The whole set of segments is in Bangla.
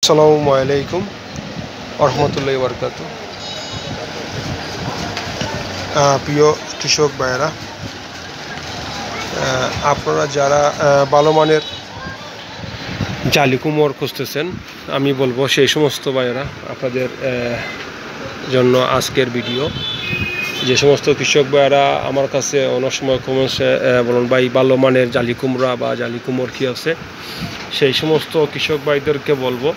আসসালামু আলাইকুম রহমতুল্লাহি বারকাতু। প্রিয় কৃষক ভাইয়েরা, আপনারা যারা ভালো মানের জালি কুমড় খুঁজতেছেন, আমি বলবো সেই সমস্ত ভাইয়েরা আপনাদের জন্য আজকের ভিডিও। যে সমস্ত কৃষক ভাইয়েরা আমার কাছে অনেক সময় কমেন্টসে বলুন ভাই ভালো মানের জালি কুমড়া বা জালি কুমড় কী আছে, সেই সমস্ত কৃষক ভাইদেরকে বলবো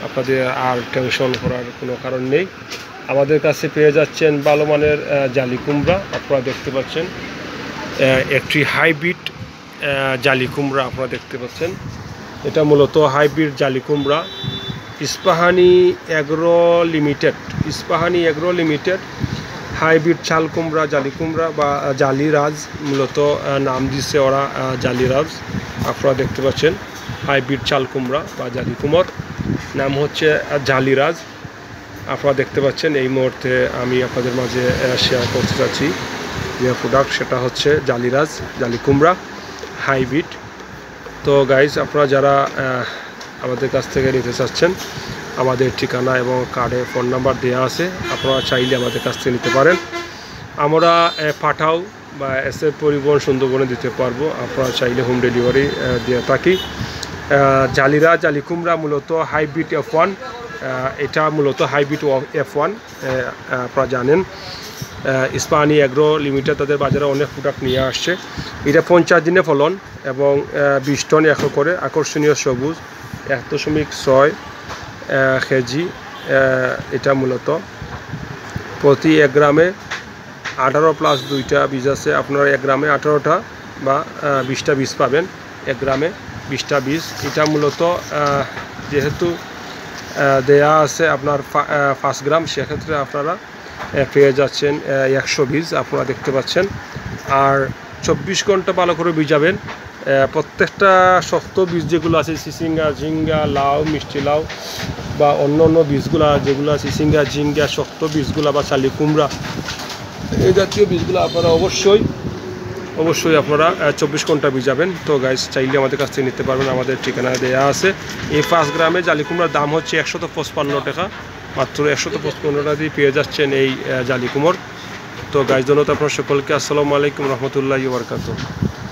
আপনাদের আর টেনশন করার কোনো কারণ নেই। আমাদের কাছে পেয়ে যাচ্ছেন ভালো মানের জালি কুমড়া। আপনারা দেখতে পাচ্ছেন একটি হাইব্রিড জালি কুমড়া আপনারা দেখতে পাচ্ছেন। এটা মূলত হাইব্রিড জালি কুমড়া। ইস্পাহানি এগ্রো লিমিটেড হাইব্রিড চাল কুমড়া, জালি কুমড়া বা জালিরাজ মূলত নাম দিচ্ছে ওরা জালিরাজ। আপনারা দেখতে পাচ্ছেন হাইব্রিড চাল কুমড়া বা জালি কুমড় নাম হচ্ছে জালিরাজ। আপনারা দেখতে পাচ্ছেন এই মুহূর্তে আমি আপনাদের মাঝে শেয়ার করতে চাচ্ছি যে প্রোডাক্ট, সেটা হচ্ছে জালিরাজ জালি কুমড়া হাইব্রিড। তো গাইজ, আপনারা যারা আমাদের কাছ থেকে নিতে চাচ্ছেন, আমাদের ঠিকানা এবং কার্ডে ফোন নাম্বার দেওয়া আছে, আপনারা চাইলে আমাদের কাছ থেকে নিতে পারেন। আমরা পাঠাও বা এসএফ পরিবহন সুন্দরবনে দিতে পারবো। আপনারা চাইলে হোম ডেলিভারি দিয়ে থাকি। জালিরাজ জালি কুমড়া মূলত হাইব্রিড F1। এটা মূলত হাইব্রিড F1 আপনারা জানেন। ইস্পাহানি এগ্রো লিমিটেড তাদের বাজারে অনেক প্রোডাক্ট নিয়ে আসছে। এটা 50 দিনে ফলন এবং 20 টন একর করে, আকর্ষণীয় সবুজ 1.6 কেজি। এটা মূলত প্রতি 1 গ্রামে 18+2টা বীজ আছে। আপনারা 1 গ্রামে 18টা বা 20টা বীজ পাবেন, 1 গ্রামে 20টা বীজ। এটা মূলত যেহেতু দেয়া আছে আপনার 5 গ্রাম, সেক্ষেত্রে আপনারা পেয়ে যাচ্ছেন 100 বীজ। আপনারা দেখতে পাচ্ছেন। আর 24 ঘন্টা ভালো করে ভিজাবেন। প্রত্যেকটা শক্ত বীজ যেগুলো আছে, চিচিঙ্গা, ঝিঙ্গা, লাউ, মিষ্টি লাউ বা অন্য অন্য বীজগুলো যেগুলো আছে, চিচিঙ্গা, ঝিঙ্গা, শক্ত বীজগুলো বা চালি কুমড়া, এই জাতীয় বীজগুলো আপনারা অবশ্যই আপনারা 24 ঘন্টা ভিজাবেন। তো গাইস, চাইলে আমাদের কাছ থেকে নিতে পারবেন, আমাদের ঠিকানা দেওয়া আছে। এই 5 গ্রামে জালি কুমড়ার দাম হচ্ছে 155 টাকা। মাত্র 155 টাকা দিয়ে পেয়ে যাচ্ছেন এই জালি কুমড়। তো গাইস, ধন্যবাদ আপনার সকলকে। আসসালামু আলাইকুম রহমতুল্লাহি ওয়া বারাকাতুহু।